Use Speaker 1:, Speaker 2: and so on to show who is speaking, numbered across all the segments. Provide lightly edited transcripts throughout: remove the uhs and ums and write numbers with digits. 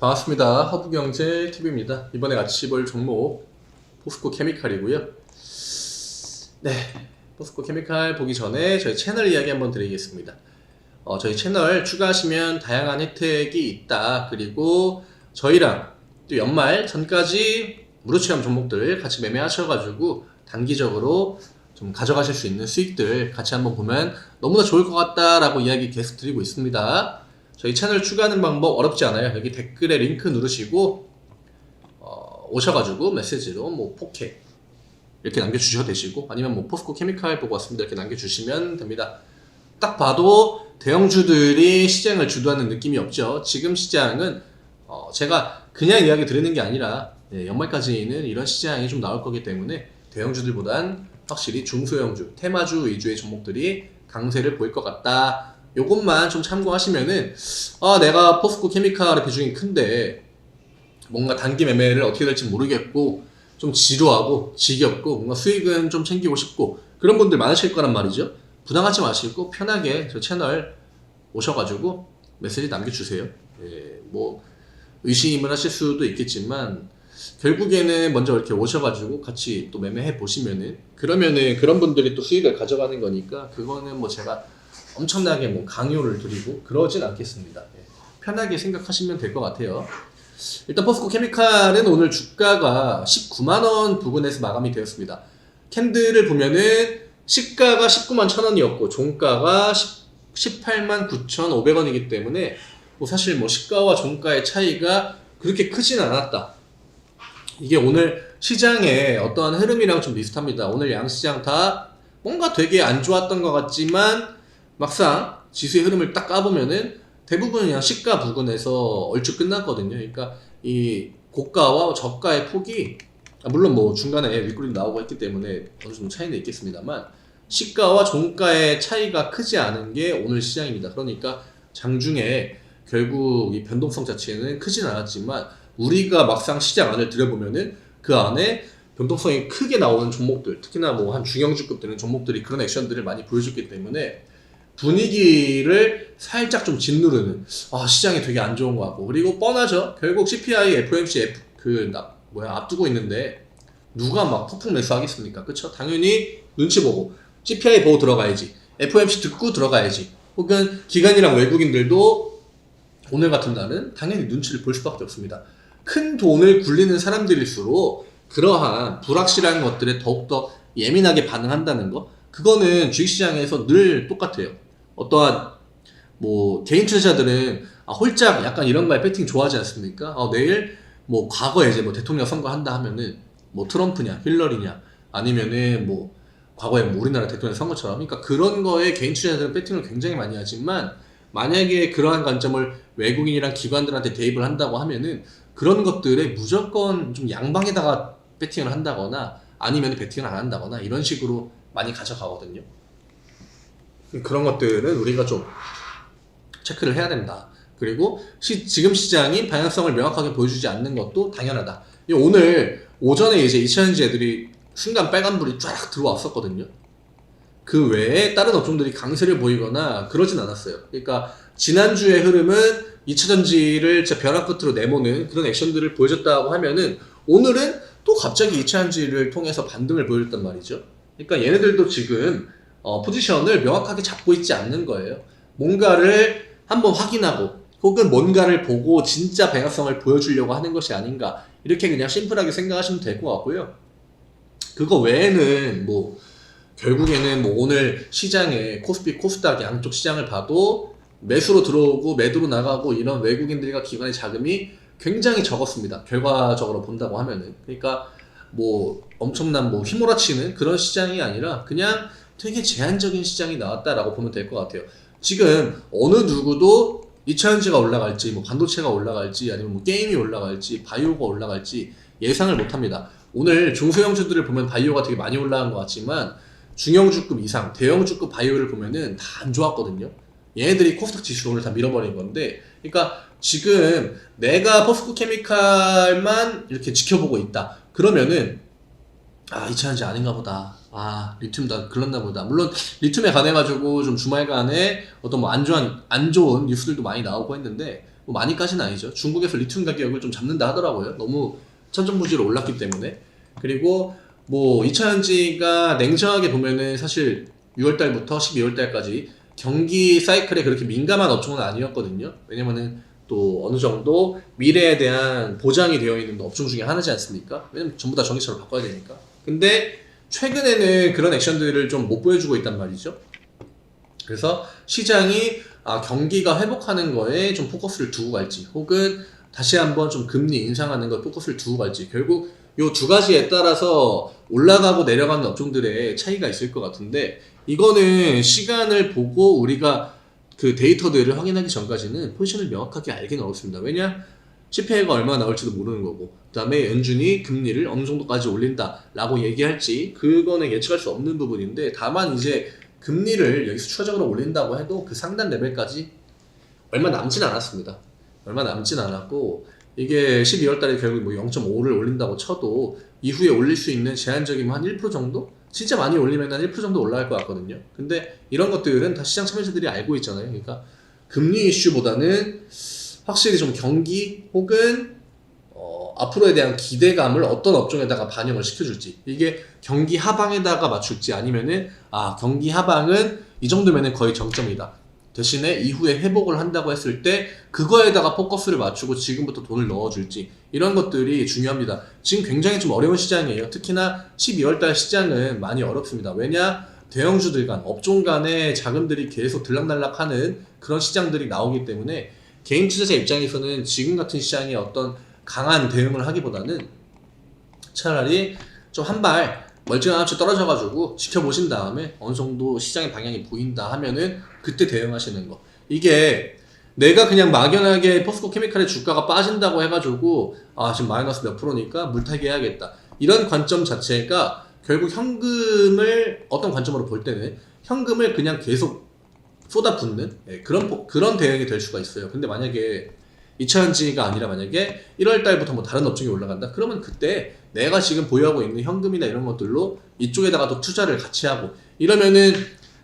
Speaker 1: 반갑습니다. 허브경제TV입니다. 이번에 같이 볼 종목 포스코 케미칼이고요. 네, 포스코 케미칼 보기 전에 저희 채널 이야기 한번 드리겠습니다. 저희 채널 추가하시면 다양한 혜택이 있다. 그리고 저희랑 또 연말 전까지 무료 체험 종목들 같이 매매하셔가지고 단기적으로 좀 가져가실 수 있는 수익들 같이 한번 보면 너무나 좋을 것 같다라고 이야기 계속 드리고 있습니다. 저희 채널 추가하는 방법 어렵지 않아요. 여기 댓글에 링크 누르시고 오셔가지고 메시지로 뭐 포켓 이렇게 남겨주셔도 되시고, 아니면 뭐 포스코 케미칼 보고 왔습니다 이렇게 남겨주시면 됩니다. 딱 봐도 대형주들이 시장을 주도하는 느낌이 없죠. 지금 시장은 제가 그냥 이야기 드리는 게 아니라 연말까지는 이런 시장이 좀 나올 거기 때문에 대형주들보단 확실히 중소형주, 테마주 위주의 종목들이 강세를 보일 것 같다. 요것만 좀 참고하시면은 내가 포스코 케미칼의 비중이 큰데 뭔가 단기 매매를 어떻게 될지 모르겠고 좀 지루하고 지겹고 뭔가 수익은 좀 챙기고 싶고 그런 분들 많으실 거란 말이죠. 부담하지 마시고 편하게 저 채널 오셔가지고 메시지 남겨주세요. 뭐 의심을 하실 수도 있겠지만 결국에는 먼저 이렇게 오셔가지고 같이 또 매매해 보시면은 그러면은 그런 분들이 또 수익을 가져가는 거니까 그거는 뭐 제가 엄청나게 뭐 강요를 드리고 그러진 않겠습니다. 편하게 생각하시면 될 것 같아요. 일단 포스코 케미칼은 오늘 주가가 19만원 부근에서 마감이 되었습니다. 캔들을 보면은 시가가 19만 1,000원이었고 종가가 18만 9,500원이기 때문에 뭐 사실 뭐 시가와 종가의 차이가 그렇게 크진 않았다. 이게 오늘 시장의 어떠한 흐름이랑 좀 비슷합니다. 오늘 양시장 다 뭔가 되게 안 좋았던 것 같지만 막상 지수의 흐름을 딱 까보면은 대부분 그냥 시가 부근에서 얼추 끝났거든요. 그러니까 이 고가와 저가의 폭이 물론 뭐 중간에 윗구리 나오고 했기 때문에 어느 정도 차이는 있겠습니다만 시가와 종가의 차이가 크지 않은 게 오늘 시장입니다. 그러니까 장중에 결국 이 변동성 자체는 크진 않았지만 우리가 막상 시장 안을 들여보면은 그 안에 변동성이 크게 나오는 종목들, 특히나 뭐 한 중형주급 되는 종목들이 그런 액션들을 많이 보여줬기 때문에 분위기를 살짝 좀 짓누르는 시장이 되게 안 좋은 것 같고, 그리고 뻔하죠. 결국 CPI, FOMC 앞두고 있는데 누가 막 폭풍 매수하겠습니까? 그쵸? 당연히 눈치 보고 CPI 보고 들어가야지, FOMC 듣고 들어가야지, 혹은 기관이랑 외국인들도 오늘 같은 날은 당연히 눈치를 볼 수밖에 없습니다. 큰 돈을 굴리는 사람들일수록 그러한 불확실한 것들에 더욱더 예민하게 반응한다는 거, 그거는 주식시장에서 늘 똑같아요. 어떠한 뭐 개인 투자자들은 홀짝 약간 이런 거에 배팅 좋아하지 않습니까? 내일 뭐 과거에 이제 뭐 대통령 선거 한다 하면은 뭐 트럼프냐 힐러리냐 아니면은 뭐 과거에 뭐 우리나라 대통령 선거처럼, 그러니까 그런 거에 개인 투자자들은 배팅을 굉장히 많이 하지만 만약에 그러한 관점을 외국인이랑 기관들한테 대입을 한다고 하면은 그런 것들에 무조건 좀 양방에다가 배팅을 한다거나 아니면 배팅을 안 한다거나 이런 식으로 많이 가져가거든요. 그런 것들은 우리가 좀 체크를 해야 된다. 그리고 지금 시장이 방향성을 명확하게 보여주지 않는 것도 당연하다. 오늘 오전에 이제 2차전지 애들이 순간 빨간불이 쫙 들어왔었거든요. 그 외에 다른 업종들이 강세를 보이거나 그러진 않았어요. 그러니까 지난주의 흐름은 2차전지를 진짜 벼락 끝으로 내모는 그런 액션들을 보여줬다고 하면은 오늘은 또 갑자기 2차전지를 통해서 반등을 보여줬단 말이죠. 그러니까 얘네들도 지금 포지션을 명확하게 잡고 있지 않는 거예요. 뭔가를 한번 확인하고 혹은 뭔가를 보고 진짜 방향성을 보여주려고 하는 것이 아닌가, 이렇게 그냥 심플하게 생각하시면 될 것 같고요. 그거 외에는 뭐 결국에는 뭐 오늘 시장에 코스피, 코스닥 양쪽 시장을 봐도 매수로 들어오고 매도로 나가고 이런 외국인들과 기관의 자금이 굉장히 적었습니다. 결과적으로 본다고 하면은. 그러니까 뭐 엄청난 뭐 휘몰아치는 그런 시장이 아니라 그냥 되게 제한적인 시장이 나왔다라고 보면 될 것 같아요. 지금 어느 누구도 2차전지가 올라갈지, 뭐 반도체가 올라갈지, 아니면 뭐 게임이 올라갈지, 바이오가 올라갈지 예상을 못합니다. 오늘 중소형주들을 보면 바이오가 되게 많이 올라간 것 같지만 중형주급 이상, 대형주급 바이오를 보면은 다 안 좋았거든요. 얘네들이 코스닥 지수를 오늘 다 밀어버린 건데, 그러니까 지금 내가 포스코 케미칼만 이렇게 지켜보고 있다. 그러면은 2차전지 아닌가 보다. 리튬도 글렀나 보다. 물론 리튬에 관해가지고 좀 주말간에 어떤 뭐 안 좋은 뉴스들도 많이 나오고 했는데 뭐 많이까지는 아니죠. 중국에서 리튬 가격을 좀 잡는다 하더라고요. 너무 천정부지로 올랐기 때문에. 그리고 뭐 2차전지가 냉정하게 보면은 사실 6월달부터 12월달까지 경기 사이클에 그렇게 민감한 업종은 아니었거든요. 왜냐면은 또 어느 정도 미래에 대한 보장이 되어 있는 업종 중에 하나지 않습니까? 왜냐면 전부 다 전기차로 바꿔야 되니까. 근데 최근에는 그런 액션들을 좀 못 보여주고 있단 말이죠. 그래서 시장이 경기가 회복하는 거에 좀 포커스를 두고 갈지, 혹은 다시 한번 좀 금리 인상하는 거에 포커스를 두고 갈지, 결국 요 두 가지에 따라서 올라가고 내려가는 업종들의 차이가 있을 것 같은데, 이거는 시간을 보고 우리가 그 데이터들을 확인하기 전까지는 포지션을 명확하게 알기는 어렵습니다. 왜냐? CPI가 얼마나 나올지도 모르는 거고, 그 다음에 연준이 금리를 어느 정도까지 올린다라고 얘기할지 그거는 예측할 수 없는 부분인데, 다만 이제 금리를 여기서 추가적으로 올린다고 해도 그 상단 레벨까지 얼마 남진 않았습니다. 얼마 남진 않았고, 이게 12월 달에 결국 뭐 0.5를 올린다고 쳐도 이후에 올릴 수 있는 제한적인 한 1% 정도? 진짜 많이 올리면 한 1% 정도 올라갈 것 같거든요. 근데 이런 것들은 다 시장 참여자들이 알고 있잖아요. 그러니까 금리 이슈보다는 확실히 좀 경기 혹은 앞으로에 대한 기대감을 어떤 업종에다가 반영을 시켜줄지, 이게 경기 하방에다가 맞출지, 아니면은 경기 하방은 이 정도면은 거의 정점이다, 대신에 이후에 회복을 한다고 했을 때 그거에다가 포커스를 맞추고 지금부터 돈을 넣어줄지, 이런 것들이 중요합니다. 지금 굉장히 좀 어려운 시장이에요. 특히나 12월달 시장은 많이 어렵습니다. 왜냐? 대형주들 간, 업종 간의 자금들이 계속 들락날락하는 그런 시장들이 나오기 때문에 개인 투자자 입장에서는 지금 같은 시장에 어떤 강한 대응을 하기보다는 차라리 좀 한 발 멀쩡한 합치 떨어져가지고 지켜보신 다음에 어느 정도 시장의 방향이 보인다 하면은 그때 대응하시는 거. 이게 내가 그냥 막연하게 포스코 케미칼의 주가가 빠진다고 해가지고 지금 마이너스 몇 프로니까 물타기 해야겠다, 이런 관점 자체가 결국 현금을 어떤 관점으로 볼 때는 현금을 그냥 계속 쏟아붓는 그런 대응이 될 수가 있어요. 근데 만약에 2차전지가 아니라 만약에 1월 달부터 뭐 다른 업종이 올라간다? 그러면 그때 내가 지금 보유하고 있는 현금이나 이런 것들로 이쪽에다가도 투자를 같이 하고 이러면은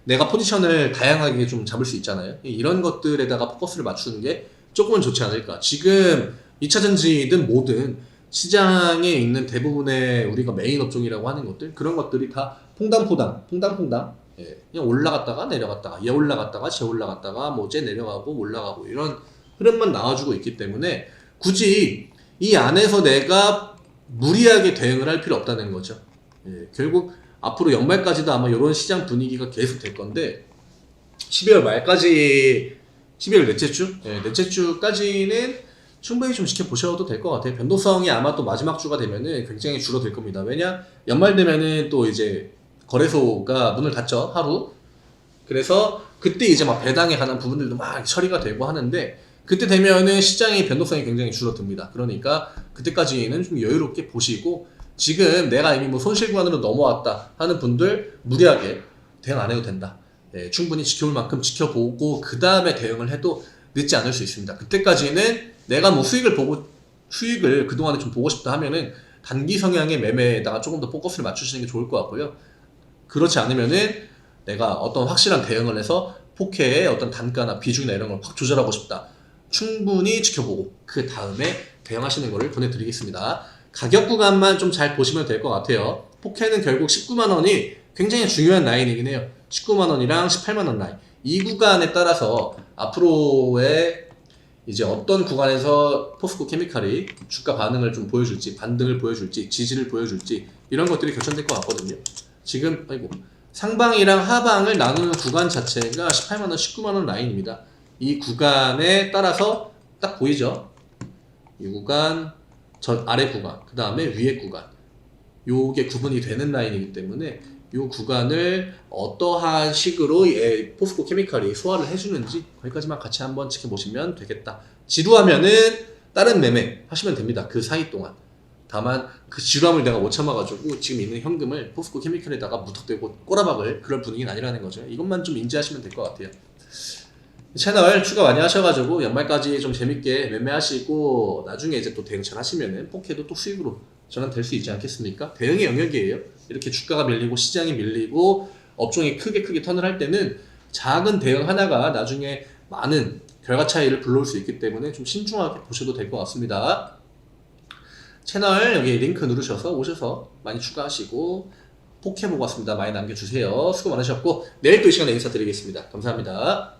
Speaker 1: 내가 포지션을 다양하게 좀 잡을 수 있잖아요. 이런 것들에다가 포커스를 맞추는 게 조금은 좋지 않을까. 지금 2차전지든 뭐든 시장에 있는 대부분의 우리가 메인 업종이라고 하는 것들, 그런 것들이 다 퐁당퐁당 그냥 올라갔다가 내려갔다가, 얘 올라갔다가 쟤 올라갔다가 뭐 쟤 내려가고 올라가고, 이런 흐름만 나와주고 있기 때문에 굳이 이 안에서 내가 무리하게 대응을 할 필요 없다는 거죠. 결국 앞으로 연말까지도 아마 이런 시장 분위기가 계속 될 건데, 12월 말까지, 12월 넷째 주? 넷째 주까지는 충분히 좀 지켜보셔도 될 것 같아요. 변동성이 아마 또 마지막 주가 되면은 굉장히 줄어들 겁니다. 왜냐? 연말 되면은 또 이제 거래소가 문을 닫죠, 하루. 그래서 그때 이제 막 배당에 관한 부분들도 막 처리가 되고 하는데, 그때 되면은 시장의 변동성이 굉장히 줄어듭니다. 그러니까 그때까지는 좀 여유롭게 보시고, 지금 내가 이미 뭐 손실 구간으로 넘어왔다 하는 분들 무리하게 대응 안 해도 된다. 충분히 지켜볼 만큼 지켜보고 그 다음에 대응을 해도 늦지 않을 수 있습니다. 그때까지는 내가 뭐 수익을 그동안에 좀 보고 싶다 하면은 단기 성향의 매매에다가 조금 더 포커스를 맞추시는 게 좋을 것 같고요. 그렇지 않으면은 내가 어떤 확실한 대응을 해서 포켓의 어떤 단가나 비중이나 이런 걸 확 조절하고 싶다, 충분히 지켜보고 그 다음에 대응하시는 거를 보내드리겠습니다. 가격 구간만 좀 잘 보시면 될 것 같아요. 포켓은 결국 19만원이 굉장히 중요한 라인이긴 해요. 19만원이랑 18만원 라인, 이 구간에 따라서 앞으로의 이제 어떤 구간에서 포스코 케미칼이 주가 반응을 좀 보여줄지, 반등을 보여줄지, 지지를 보여줄지, 이런 것들이 결정될 것 같거든요. 지금 상방이랑 하방을 나누는 구간 자체가 18만원, 19만원 라인입니다. 이 구간에 따라서 딱 보이죠? 이 구간, 저 아래 구간, 그 다음에 위에 구간, 요게 구분이 되는 라인이기 때문에 이 구간을 어떠한 식으로 포스코 케미칼이 소화를 해주는지 거기까지만 같이 한번 지켜보시면 되겠다. 지루하면은 다른 매매 하시면 됩니다. 그 사이 동안. 다만 그 지루함을 내가 못 참아가지고 지금 있는 현금을 포스코 케미칼에다가 무턱대고 꼬라박을 그런 분위기는 아니라는 거죠. 이것만 좀 인지하시면 될 것 같아요. 채널 추가 많이 하셔가지고 연말까지 좀 재밌게 매매하시고 나중에 이제 또 대응 잘 하시면은 포켓도 또 수익으로 전환될 수 있지 않겠습니까? 대응의 영역이에요. 이렇게 주가가 밀리고 시장이 밀리고 업종이 크게 턴을 할 때는 작은 대응 하나가 나중에 많은 결과 차이를 불러올 수 있기 때문에 좀 신중하게 보셔도 될 것 같습니다. 채널 여기 링크 누르셔서 오셔서 많이 추가하시고 포켓 보고 왔습니다. 많이 남겨주세요. 수고 많으셨고 내일 또 이 시간에 인사드리겠습니다. 감사합니다.